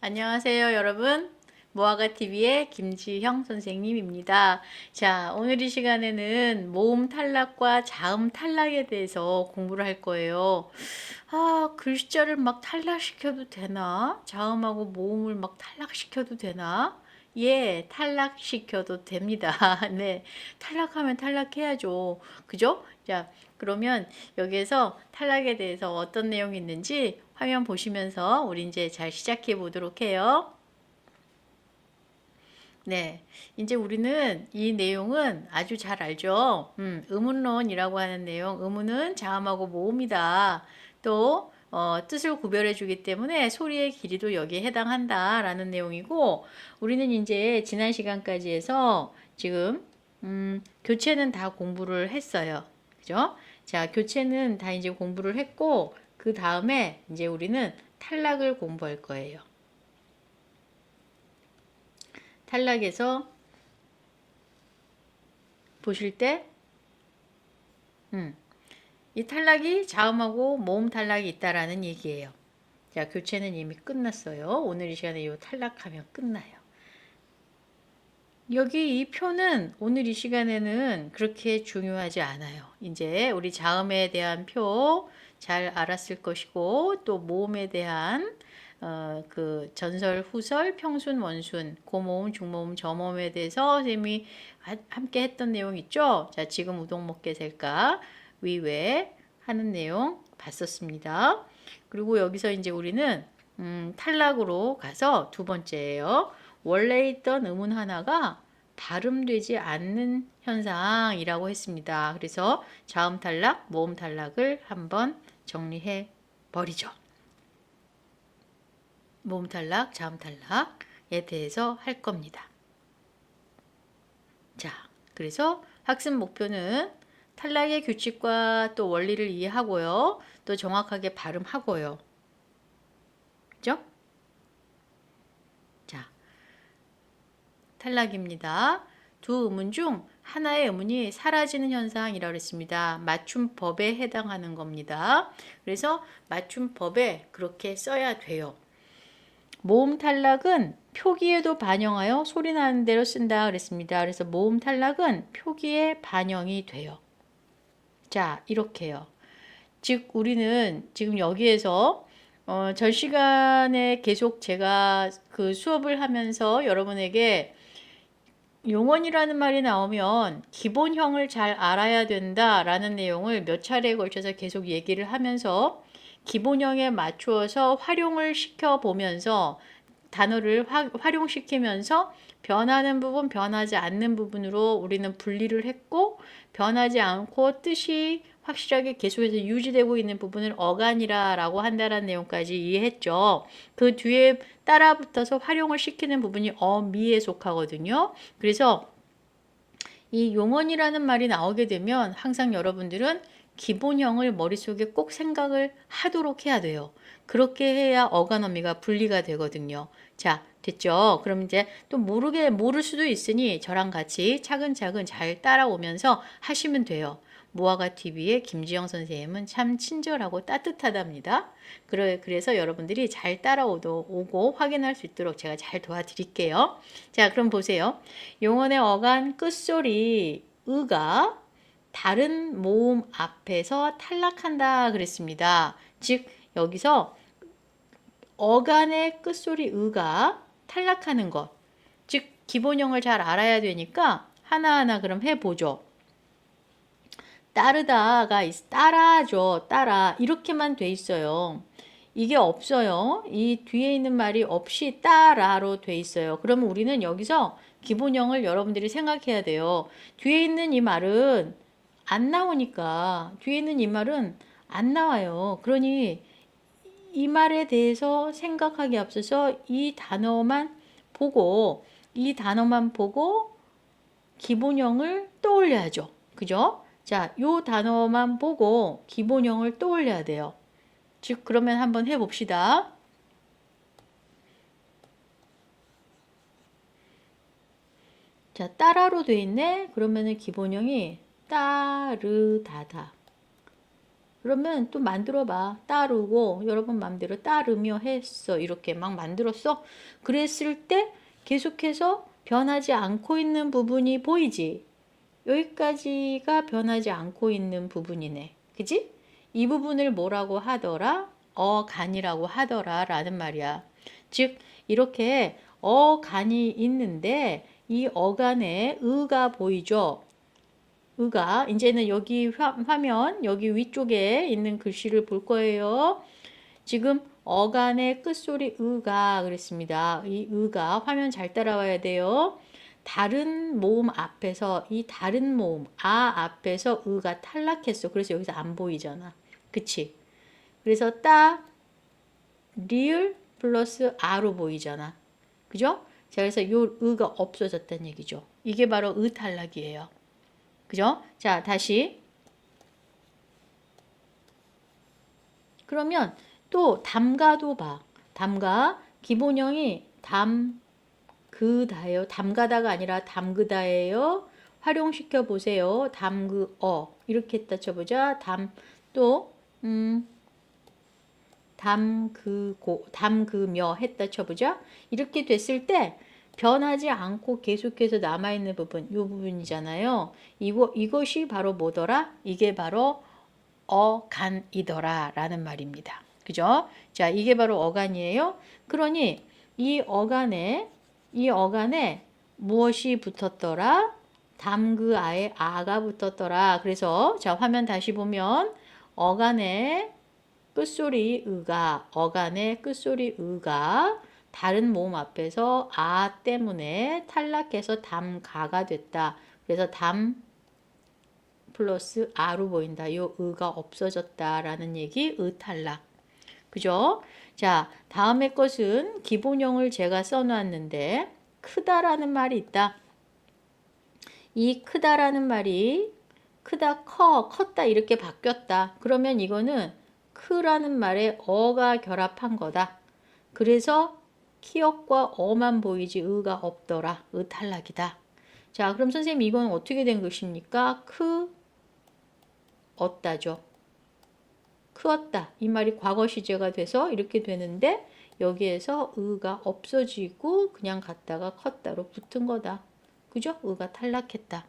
안녕하세요, 여러분. 모아가TV의 김지형 선생님입니다. 자, 오늘 이 시간에는 모음 탈락과 자음 탈락에 대해서 공부를 할 거예요. 글자를 막 탈락시켜도 되나? 자음하고 모음을 막 탈락시켜도 되나? 예, 탈락시켜도 됩니다. 네, 탈락하면 탈락해야죠. 그죠? 자, 그러면 여기에서 탈락에 대해서 어떤 내용이 있는지 화면 보시면서 우리 이제 잘 시작해 보도록 해요. 네, 이제 우리는 이 내용은 아주 잘 알죠. 의문론이라고 하는 내용, 의문은 자음하고 모음이다. 또 뜻을 구별해 주기 때문에 소리의 길이도 여기에 해당한다라는 내용이고, 우리는 이제 지난 시간까지 해서 지금 교체는 다 공부를 했어요. 그죠? 자, 교체는 다 이제 공부를 했고, 그 다음에 이제 우리는 탈락을 공부할 거예요. 탈락에서 보실 때, 이 탈락이 자음하고 모음 탈락이 있다라는 얘기예요. 자, 교체는 이미 끝났어요. 오늘 이 시간에 이 탈락하면 끝나요. 여기 이 표는 오늘 이 시간에는 그렇게 중요하지 않아요. 이제 우리 자음에 대한 표 잘 알았을 것이고, 또 모음에 대한 그 전설, 후설, 평순, 원순, 고모음, 중모음, 저모음에 대해서 선생님이 함께 했던 내용 있죠? 자, 지금 우동 먹게 될까? 위외 하는 내용 봤었습니다. 그리고 여기서 이제 우리는 탈락으로 가서 두 번째예요. 원래 있던 의문 하나가 발음되지 않는 현상이라고 했습니다. 그래서 자음 탈락, 모음 탈락을 한번 정리해 버리죠. 모음 탈락, 자음 탈락에 대해서 할 겁니다. 자, 그래서 학습 목표는 탈락의 규칙과 또 원리를 이해하고요. 또 정확하게 발음하고요. 그죠? 자, 탈락입니다. 두 의문 중 하나의 의문이 사라지는 현상이라고 했습니다. 맞춤법에 해당하는 겁니다. 그래서 맞춤법에 그렇게 써야 돼요. 모음 탈락은 표기에도 반영하여 소리 나는 대로 쓴다 그랬습니다. 그래서 모음 탈락은 표기에 반영이 돼요. 자, 이렇게요. 즉 우리는 지금 여기에서 전 시간에 계속 제가 그 수업을 하면서 여러분에게 용언이라는 말이 나오면 기본형을 잘 알아야 된다라는 내용을 몇 차례에 걸쳐서 계속 얘기를 하면서 기본형에 맞추어서 활용을 시켜보면서 단어를 활용시키면서 변하는 부분, 변하지 않는 부분으로 우리는 분리를 했고, 변하지 않고 뜻이 확실하게 계속해서 유지되고 있는 부분을 어간이라고 한다는 내용까지 이해했죠. 그 뒤에 따라붙어서 활용을 시키는 부분이 어미에 속하거든요. 그래서 이 용언이라는 말이 나오게 되면 항상 여러분들은 기본형을 머릿속에 꼭 생각을 하도록 해야 돼요. 그렇게 해야 어간어미가 분리가 되거든요. 자, 됐죠? 그럼 이제 또 모를 수도 있으니 저랑 같이 차근차근 잘 따라오면서 하시면 돼요. 모아가TV의 김지영 선생님은 참 친절하고 따뜻하답니다. 그래서 여러분들이 잘 따라오고 확인할 수 있도록 제가 잘 도와드릴게요. 자, 그럼 보세요. 용언의 어간 끝소리 의가 다른 모음 앞에서 탈락한다 그랬습니다. 즉 여기서 어간의 끝소리 의가 탈락하는 것. 즉 기본형을 잘 알아야 되니까 하나하나 그럼 해보죠. 따르다가 따라죠. 따라 이렇게만 돼 있어요. 이게 없어요. 이 뒤에 있는 말이 없이 따라로 돼 있어요. 그러면 우리는 여기서 기본형을 여러분들이 생각해야 돼요. 뒤에 있는 이 말은 안 나오니까 뒤에 있는 이 말은 안 나와요. 그러니 이 말에 대해서 생각하기 앞서서 이 단어만 보고 기본형을 떠올려야죠. 그죠? 자, 요 단어만 보고 기본형을 떠올려야 돼요. 즉, 그러면 한번 해봅시다. 자, 따라로 돼 있네. 그러면은 기본형이 따르다다. 그러면 또 만들어 봐. 따르고 여러분 마음대로 따르며 했어. 이렇게 막 만들었어. 그랬을 때 계속해서 변하지 않고 있는 부분이 보이지. 여기까지가 변하지 않고 있는 부분이네. 그지? 이 부분을 뭐라고 하더라? 어간이라고 하더라 라는 말이야. 즉 이렇게 어간이 있는데 이 어간에 의가 보이죠? 의가 이제는 여기 화면 여기 위쪽에 있는 글씨를 볼 거예요. 지금 어간의 끝소리 의가 그랬습니다. 이 의가 화면 잘 따라와야 돼요. 다른 모음 앞에서 이 다른 모음 아 앞에서 의가 탈락했어. 그래서 여기서 안 보이잖아. 그치? 그래서 따 리을 플러스 아로 보이잖아. 그죠? 자, 그래서 요 의가 없어졌다는 얘기죠. 이게 바로 의 탈락이에요. 그죠? 자, 다시. 그러면 또 담가도 봐. 담가 기본형이 담그다예요. 담가다가 아니라 담그다예요. 활용시켜 보세요. 담그어 이렇게 했다 쳐보자. 또 담그고 담그며 했다 쳐보자. 이렇게 됐을 때 변하지 않고 계속해서 남아있는 부분 이 부분이잖아요. 이것이 바로 뭐더라? 이게 바로 어간이더라 라는 말입니다. 그죠? 자, 이게 바로 어간이에요. 그러니 이 어간에 무엇이 붙었더라? 담그아에 아가 붙었더라. 그래서 자, 화면 다시 보면 어간에 끝소리 의가 어간의 끝소리 의가 다른 모음 앞에서 아 때문에 탈락해서 담가가 됐다. 그래서 담 플러스 아로 보인다. 요 의가 없어졌다라는 얘기 의탈락. 그죠? 자, 다음의 것은 기본형을 제가 써놨는데 크다라는 말이 있다. 이 크다라는 말이 크다, 컸다 이렇게 바뀌었다. 그러면 이거는 크라는 말에 어가 결합한 거다. 그래서 키역과 어만 보이지 의가 없더라. 의탈락이다. 자, 그럼 선생님 이건 어떻게 된 것입니까? 크었다죠. 크었다. 이 말이 과거 시제가 돼서 이렇게 되는데 여기에서 의가 없어지고 그냥 갔다가 컸다로 붙은 거다. 그죠? 의가 탈락했다.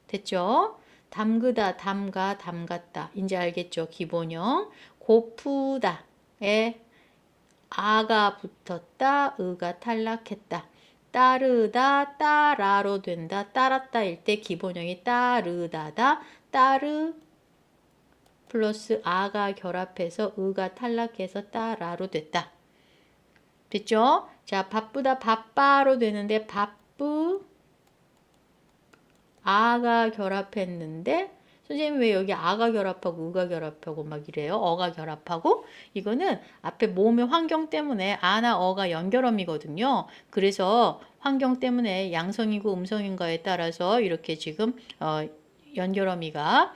됐죠? 담그다, 담가, 담갔다. 이제 알겠죠? 기본형. 고프다에 아가 붙었다. 의가 탈락했다. 따르다, 따라로 된다. 따랐다일 때 기본형이 따르다다. 따르 플러스 아가 결합해서 의가 탈락해서 따라로 됐다. 됐죠? 자, 바쁘다, 바빠로 되는데 바쁘 아가 결합했는데 선생님 왜 여기 아가 결합하고 의가 결합하고 막 이래요? 어가 결합하고 이거는 앞에 모음의 환경 때문에 아나 어가 연결음이거든요. 그래서 환경 때문에 양성이고 음성인가에 따라서 이렇게 지금 연결어미가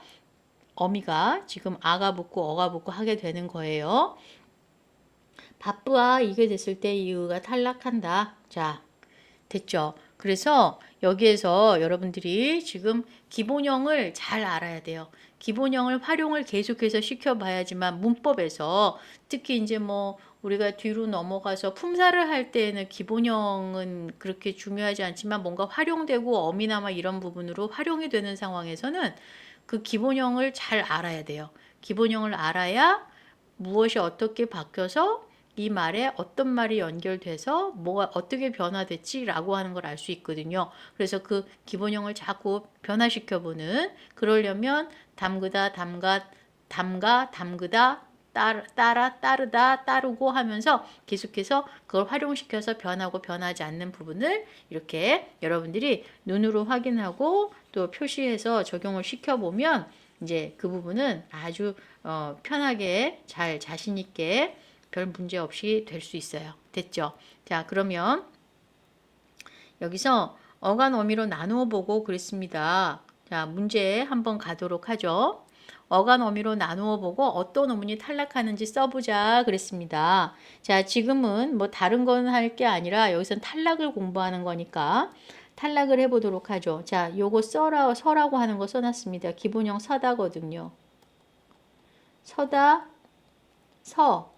어미가 지금 아가 붙고 어가 붙고 하게 되는 거예요. 바쁘아 이게 됐을 때 이 의가 탈락한다. 자, 됐죠? 그래서 여기에서 여러분들이 지금 기본형을 잘 알아야 돼요. 기본형을 활용을 계속해서 시켜봐야지만 문법에서 특히 이제 뭐 우리가 뒤로 넘어가서 품사를 할 때에는 기본형은 그렇게 중요하지 않지만 뭔가 활용되고 어미나 막 이런 부분으로 활용이 되는 상황에서는 그 기본형을 잘 알아야 돼요. 기본형을 알아야 무엇이 어떻게 바뀌어서 이 말에 어떤 말이 연결돼서 뭐가 어떻게 변화됐지라고 하는 걸 알 수 있거든요. 그래서 그 기본형을 자꾸 변화시켜보는 그러려면 담그다, 담그다, 따라, 따르다, 따르고 하면서 계속해서 그걸 활용시켜서 변하고 변하지 않는 부분을 이렇게 여러분들이 눈으로 확인하고 또 표시해서 적용을 시켜보면 이제 그 부분은 아주 편하게 잘 자신 있게 별 문제 없이 될 수 있어요. 됐죠? 자, 그러면 여기서 어간 어미로 나누어 보고 그랬습니다. 자, 문제 한번 가도록 하죠. 어간 어미로 나누어 보고 어떤 어문이 탈락하는지 써보자 그랬습니다. 자, 지금은 뭐 다른 건 할 게 아니라 여기선 탈락을 공부하는 거니까 탈락을 해보도록 하죠. 자, 요거 서라고 하는 거 써놨습니다. 기본형 서다거든요. 서다, 서,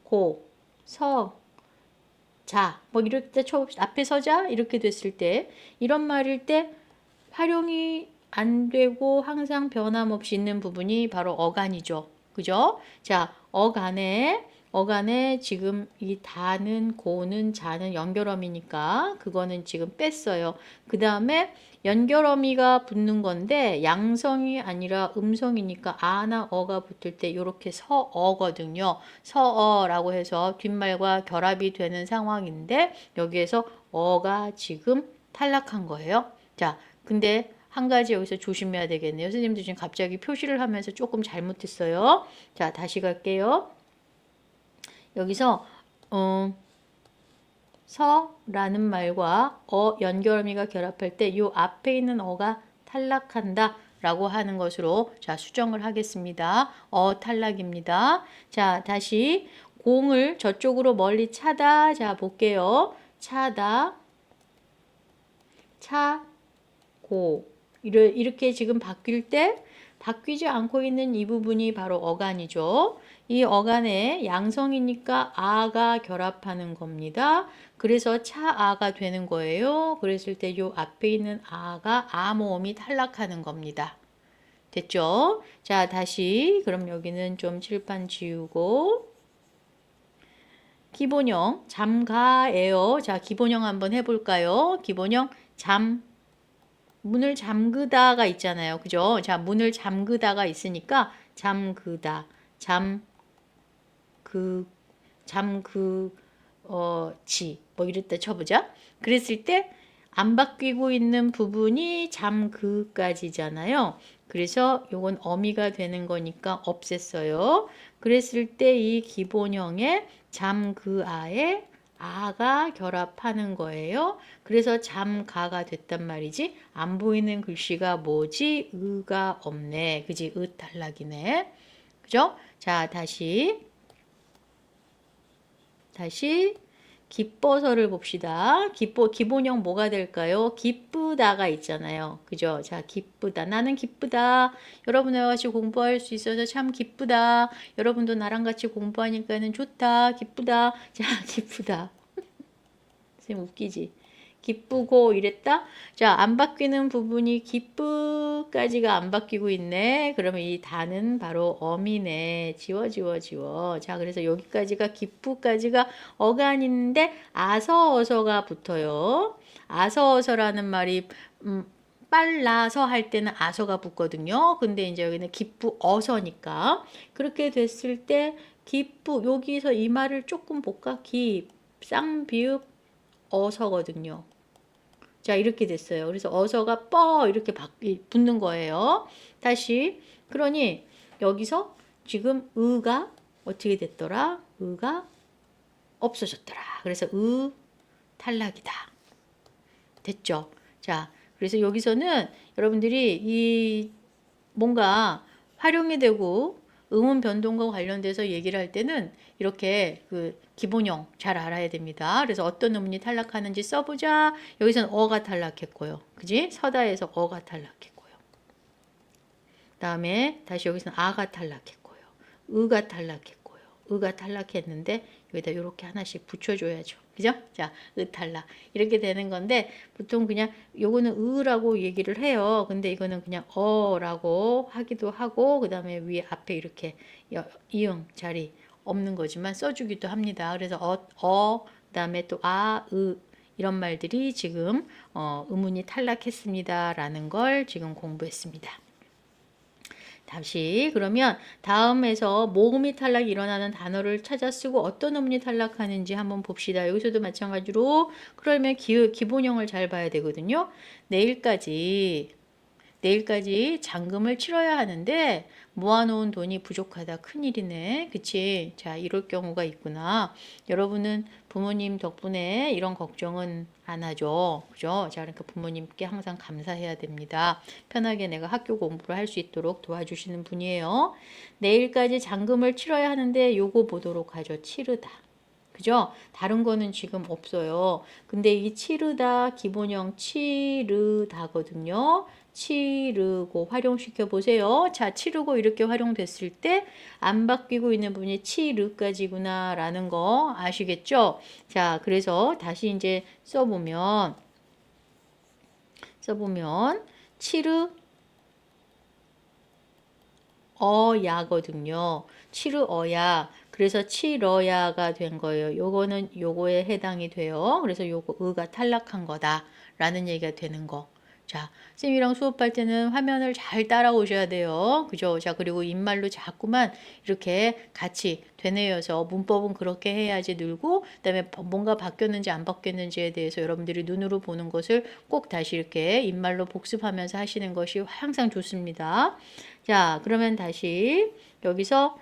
고, 서, 자, 뭐 이럴 때 앞에 서자 이렇게 됐을 때 이런 말일 때 활용이 안 되고 항상 변함없이 있는 부분이 바로 어간이죠. 그죠? 자, 어간에 지금 이 다는 고는 자는 연결어미니까 그거는 지금 뺐어요. 그 다음에 연결어미가 붙는 건데 양성이 아니라 음성이니까 아나 어가 붙을 때 이렇게 서어거든요. 서어라고 해서 뒷말과 결합이 되는 상황인데 여기에서 어가 지금 탈락한 거예요. 자, 근데 한 가지 여기서 조심해야 되겠네요. 선생님도 지금 갑자기 표시를 하면서 조금 잘못했어요. 자, 다시 갈게요. 여기서 서라는 말과 연결어미가 결합할 때 이 앞에 있는 어가 탈락한다 라고 하는 것으로 자 수정을 하겠습니다. 탈락입니다. 자, 다시 공을 저쪽으로 멀리 차다. 자, 볼게요. 차다, 고 이렇게 지금 바뀔 때 바뀌지 않고 있는 이 부분이 바로 어간이죠. 이 어간에 양성이니까 아가 결합하는 겁니다. 그래서 차아가 되는 거예요. 그랬을 때 이 앞에 있는 아가 아모음이 탈락하는 겁니다. 됐죠? 자, 다시 그럼 여기는 좀 칠판 지우고 기본형 잠가예요. 자, 기본형 한번 해볼까요? 기본형 문을 잠그다가 있잖아요. 그죠? 자, 문을 잠그다가 있으니까 잠그다, 뭐 이랬다 쳐보자. 그랬을 때 안 바뀌고 있는 부분이 잠그까지잖아요. 그래서 요건 어미가 되는 거니까 없앴어요. 그랬을 때 이 기본형의 잠그아에 아가 결합하는 거예요. 그래서 잠가가 됐단 말이지. 안 보이는 글씨가 뭐지? 의가 없네. 그지? 의 탈락이네. 그죠? 자, 다시 기뻐서를 봅시다. 기본형 뭐가 될까요? 기쁘다가 있잖아요. 그죠? 자, 기쁘다. 나는 기쁘다. 여러분과 같이 공부할 수 있어서 참 기쁘다. 여러분도 나랑 같이 공부하니까는 좋다. 기쁘다. 자, 기쁘다. 선생님 웃기지? 기쁘고 이랬다? 자, 안 바뀌는 부분이 기쁘까지가 안 바뀌고 있네. 그러면 이 다는 바로 어미네. 지워. 자, 그래서 여기까지가 기쁘까지가 어간인데 아서어서가 붙어요. 아서어서라는 말이 빨라서 할 때는 아서가 붙거든요. 근데 이제 여기는 기쁘어서니까 그렇게 됐을 때 여기서 이 말을 조금 볼까? 쌍비읍 어서거든요. 자, 이렇게 됐어요. 그래서 어서가 이렇게 붙는 거예요. 다시. 그러니 여기서 지금 의가 어떻게 됐더라? 의가 없어졌더라. 그래서 탈락이다. 됐죠? 자, 그래서 여기서는 여러분들이 이 뭔가 활용이 되고 음운 변동과 관련돼서 얘기를 할 때는 이렇게 그 기본형 잘 알아야 됩니다. 그래서 어떤 음운이 탈락하는지 써보자. 여기서는 어가 탈락했고요. 그지? 서다에서 어가 탈락했고요. 다음에 다시 여기서는 아가 탈락했고요. 의가 탈락했고요. 의가 탈락했는데 여기다 이렇게 하나씩 붙여줘야죠. 그죠? 자, 탈락. 이렇게 되는 건데 보통 그냥 요거는 의라고 얘기를 해요. 근데 이거는 그냥 어라고 하기도 하고 그 다음에 위에 앞에 이렇게 이응 자리 없는 거지만 써주기도 합니다. 그래서 그 다음에 또 이런 말들이 지금 의문이 탈락했습니다. 라는 걸 지금 공부했습니다. 다시 그러면 다음에서 모음이 탈락이 일어나는 단어를 찾아 쓰고 어떤 음운이 탈락하는지 한번 봅시다. 여기서도 마찬가지로 그러면 기본형을 잘 봐야 되거든요. 내일까지 잔금을 치러야 하는데 모아놓은 돈이 부족하다. 큰일이네. 그치? 자, 이럴 경우가 있구나. 여러분은 부모님 덕분에 이런 걱정은 안 하죠. 그죠? 자, 그러니까 부모님께 항상 감사해야 됩니다. 편하게 내가 학교 공부를 할 수 있도록 도와주시는 분이에요. 내일까지 잔금을 치러야 하는데 요거 보도록 하죠. 치르다. 그죠? 다른 거는 지금 없어요. 근데 이 치르다 기본형 치르다거든요. 치르고 활용시켜 보세요. 자, 치르고 이렇게 활용됐을 때 안 바뀌고 있는 부분이 치르까지구나 라는 거 아시겠죠? 자, 그래서 다시 이제 써보면 치르 어야거든요. 치르어야. 그래서 치러야가 된 거예요. 요거는 요거에 해당이 돼요. 그래서 요거 의가 탈락한 거다라는 얘기가 되는 거. 자, 쌤이랑 수업할 때는 화면을 잘 따라오셔야 돼요. 그죠? 자, 그리고 입말로 자꾸만 이렇게 같이 되뇌어서 문법은 그렇게 해야지 늘고, 그다음에 뭔가 바뀌었는지 안 바뀌었는지에 대해서 여러분들이 눈으로 보는 것을 꼭 다시 이렇게 입말로 복습하면서 하시는 것이 항상 좋습니다. 자, 그러면 다시 여기서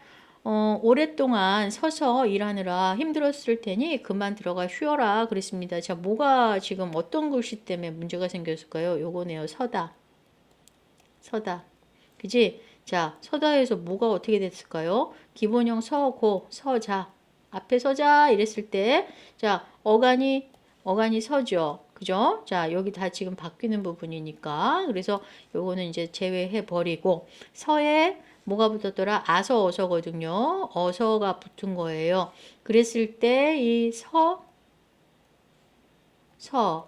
오랫동안 서서 일하느라 힘들었을 테니 그만 들어가 쉬어라 그랬습니다. 자, 뭐가 지금 어떤 글씨 때문에 문제가 생겼을까요? 요거네요. 서다. 그지? 자, 서다에서 뭐가 어떻게 됐을까요? 기본형 서고, 서자. 앞에 서자 이랬을 때, 자, 어간이 서죠. 그죠? 자, 여기 다 지금 바뀌는 부분이니까. 그래서 요거는 이제 제외해 버리고, 서에 뭐가 붙었더라? 아서, 어서거든요. 어서가 붙은 거예요. 그랬을 때 이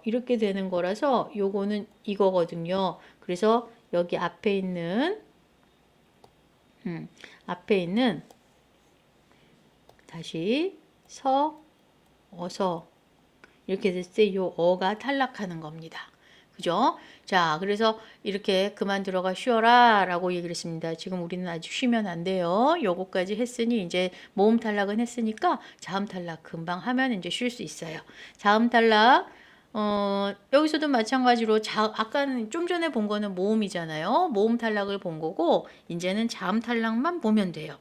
이렇게 되는 거라서 요거는 이거거든요. 그래서 여기 앞에 있는 다시 어서 이렇게 됐을 때 요 어가 탈락하는 겁니다. 그죠? 자, 그래서 이렇게 그만 들어가 쉬어라 라고 얘기를 했습니다. 지금 우리는 아직 쉬면 안 돼요. 요거까지 했으니 이제 모음 탈락은 했으니까 자음 탈락 금방 하면 이제 쉴 수 있어요. 자음 탈락 여기서도 마찬가지로 아까는 좀 전에 본 거는 모음이잖아요. 모음 탈락을 본 거고 이제는 자음 탈락만 보면 돼요.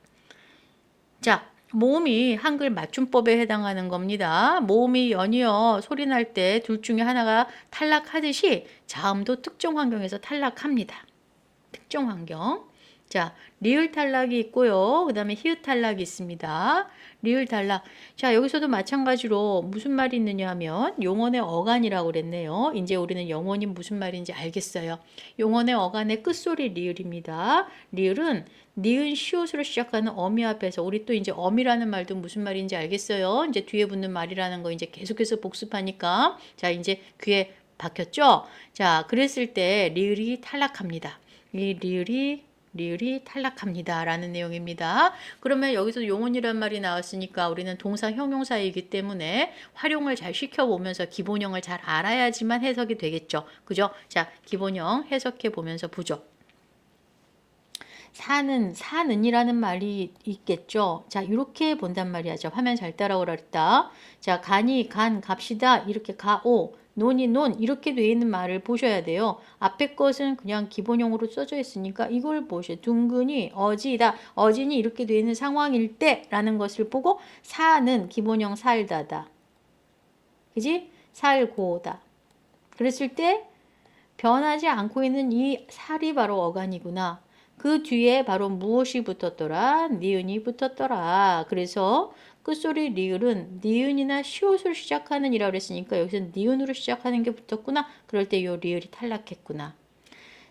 자, 모음이 한글 맞춤법에 해당하는 겁니다. 모음이 연이어 소리 날 때 둘 중에 하나가 탈락하듯이 자음도 특정 환경에서 탈락합니다. 특정 환경. 자, 리을 탈락이 있고요. 그 다음에 히읗 탈락이 있습니다. 리을 탈락. 자, 여기서도 마찬가지로 무슨 말이 있느냐 하면 용언의 어간이라고 그랬네요. 이제 우리는 영언이 무슨 말인지 알겠어요. 용언의 어간의 끝소리 리을입니다. 리을은 니은 시옷으로 시작하는 어미 앞에서 우리 또 이제 어미라는 말도 무슨 말인지 알겠어요. 이제 뒤에 붙는 말이라는 거 이제 계속해서 복습하니까 자, 이제 귀에 박혔죠? 자, 그랬을 때 리을이 탈락합니다. 이 리을이 탈락합니다. 라는 내용입니다. 그러면 여기서 용언이란 말이 나왔으니까 우리는 동사 형용사이기 때문에 활용을 잘 시켜보면서 기본형을 잘 알아야지만 해석이 되겠죠. 그죠? 자, 기본형 해석해 보면서 보죠. 사는이라는 말이 있겠죠. 자, 이렇게 본단 말이야. 자, 화면 잘 따라오라 그랬다. 자, 간, 갑시다. 이렇게 가오. 논이 논 이렇게 돼 있는 말을 보셔야 돼요. 앞에 것은 그냥 기본형으로 써져 있으니까 이걸 보셔. 둥근이 어지다. 어진이 이렇게 돼 있는 상황일 때라는 것을 보고 사는 기본형 살다다. 그지? 살고다. 그랬을 때 변하지 않고 있는 이 살이 바로 어간이구나. 그 뒤에 바로 무엇이 붙었더라? 니은이 붙었더라. 그래서 끝소리 리을은 니은이나 시옷으로 시작하는 이라고 그랬으니까 여기서 니은으로 시작하는 게 붙었구나. 그럴 때 요 리을이 탈락했구나.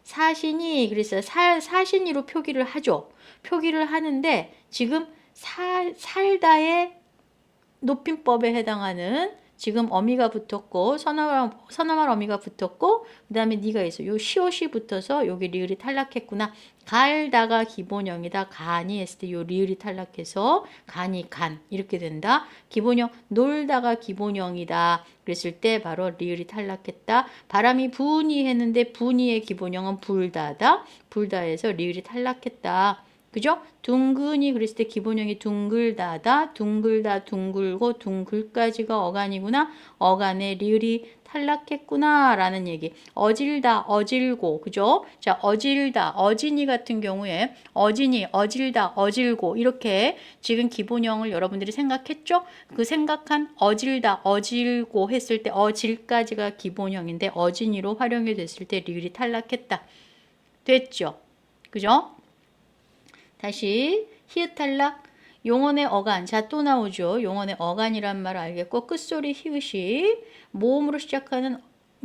사신이 그래서 사신이로 표기를 하죠. 표기를 하는데 지금 살다의 높임법에 해당하는 지금 어미가 붙었고 선어말 어미가 붙었고 그 다음에 니가 있어. 요 시옷이 붙어서 여기 리을이 탈락했구나. 갈다가 기본형이다. 간이 했을 때 요 리을이 탈락해서 간이 간 이렇게 된다. 기본형 놀다가 기본형이다. 그랬을 때 바로 리을이 탈락했다. 바람이 부니 했는데 부니의 기본형은 불다다. 불다해서 리을이 탈락했다. 그죠? 둥근이 그랬을 때 기본형이 둥글다다, 둥글다, 둥글고, 둥글까지가 어간이구나. 어간의 리을이 탈락했구나 라는 얘기. 어질다, 어질고, 그죠? 자, 어질다, 어진이 같은 경우에 어진이, 어질다, 어질고 이렇게 지금 기본형을 여러분들이 생각했죠? 그 생각한 어질다, 어질고 했을 때 어질까지가 기본형인데 어진이로 활용이 됐을 때 리을이 탈락했다. 됐죠? 그죠? 다시 히읗 탈락 용언의 어간. 자, 또 나오죠. 용언의 어간이란 말 알겠고 끝소리 히읗이 모음으로 시작하는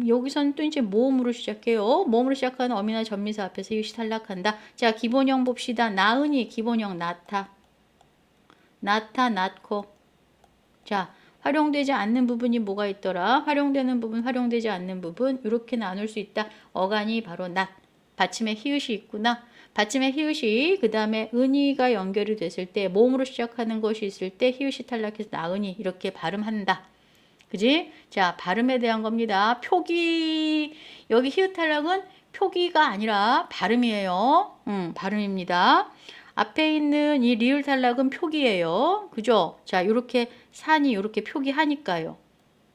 여기서는 또 이제 모음으로 시작해요. 모음으로 시작하는 어미나 전미사 앞에서 이것이 탈락한다. 자, 기본형 봅시다. 나은이 기본형 나타. 나타, 낳고. 자, 활용되지 않는 부분이 뭐가 있더라? 활용되는 부분, 활용되지 않는 부분 이렇게 나눌 수 있다. 어간이 바로 낫. 받침에 히읗이 있구나. 받침에 히읗이 그 다음에 은이가 연결이 됐을 때 모음으로 시작하는 것이 있을 때 히읗이 탈락해서 나은이 이렇게 발음한다. 그지? 자, 발음에 대한 겁니다. 표기, 여기 히읗 탈락은 표기가 아니라 발음이에요. 발음입니다. 앞에 있는 이 리을 탈락은 표기예요. 그죠? 자, 요렇게 산이 요렇게 표기하니까요.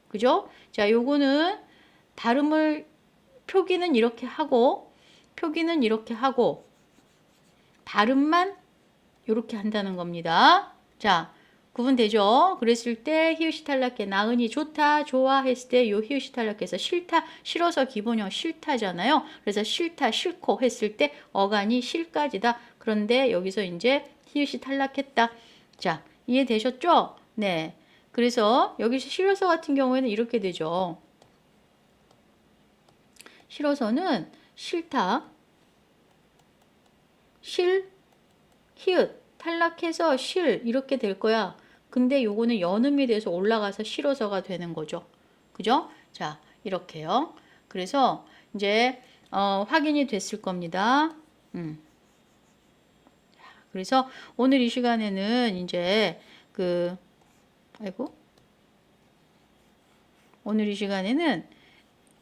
그죠? 자, 요거는 발음을 표기는 이렇게 하고 표기는 이렇게 하고 발음만 요렇게 한다는 겁니다. 자, 구분되죠? 그랬을 때 히읗이 탈락해 나은이 좋다 좋아 했을 때 요 히읗이 탈락해서 싫다 싫어서 기본형 싫다잖아요. 그래서 싫다 싫고 했을 때 어간이 실까지다. 그런데 여기서 이제 히읗이 탈락했다. 자, 이해되셨죠? 네. 그래서 여기서 싫어서 같은 경우에는 이렇게 되죠. 싫어서는 싫다 실 히읗 탈락해서 실 이렇게 될 거야. 근데 요거는 연음이 돼서 올라가서 싫어서가 되는 거죠. 그죠? 자, 이렇게요. 그래서 이제 확인이 됐을 겁니다. 그래서 오늘 이 시간에는 이제 오늘 이 시간에는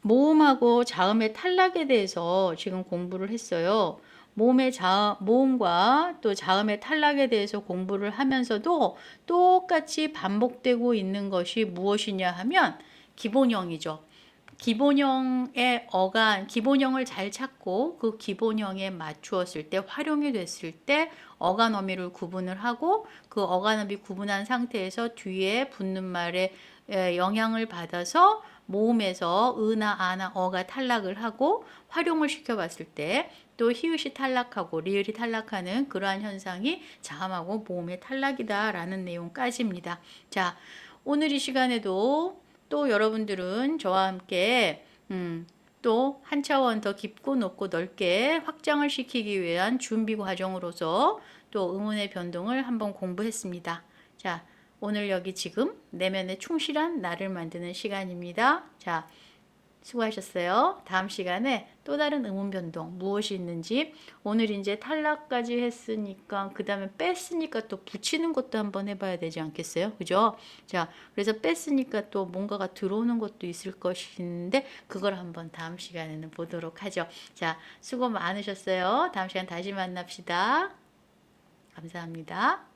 모음하고 자음의 탈락에 대해서 지금 공부를 했어요. 모음과 또 자음의 탈락에 대해서 공부를 하면서도 똑같이 반복되고 있는 것이 무엇이냐 하면 기본형이죠. 기본형의 어간, 기본형을 잘 찾고 그 기본형에 맞추었을 때 활용이 됐을 때 어간 어미를 구분을 하고 그 어간 어미 구분한 상태에서 뒤에 붙는 말에 영향을 받아서 모음에서 으나 아나 어가 탈락을 하고 활용을 시켜봤을 때 또 히읗이 탈락하고 리을이 탈락하는 그러한 현상이 자음하고 모음의 탈락이다라는 내용까지입니다. 자, 오늘 이 시간에도 또 여러분들은 저와 함께 또 한 차원 더 깊고 높고 넓게 확장을 시키기 위한 준비 과정으로서 또 음운의 변동을 한번 공부했습니다. 자, 오늘 여기 지금 내면에 충실한 나를 만드는 시간입니다. 자, 수고하셨어요. 다음 시간에 또 다른 음운 변동 무엇이 있는지 오늘 이제 탈락까지 했으니까 그 다음에 뺐으니까 또 붙이는 것도 한번 해봐야 되지 않겠어요? 그죠? 자, 그래서 뺐으니까 또 뭔가가 들어오는 것도 있을 것인데 그걸 한번 다음 시간에는 보도록 하죠. 자, 수고 많으셨어요. 다음 시간 다시 만납시다. 감사합니다.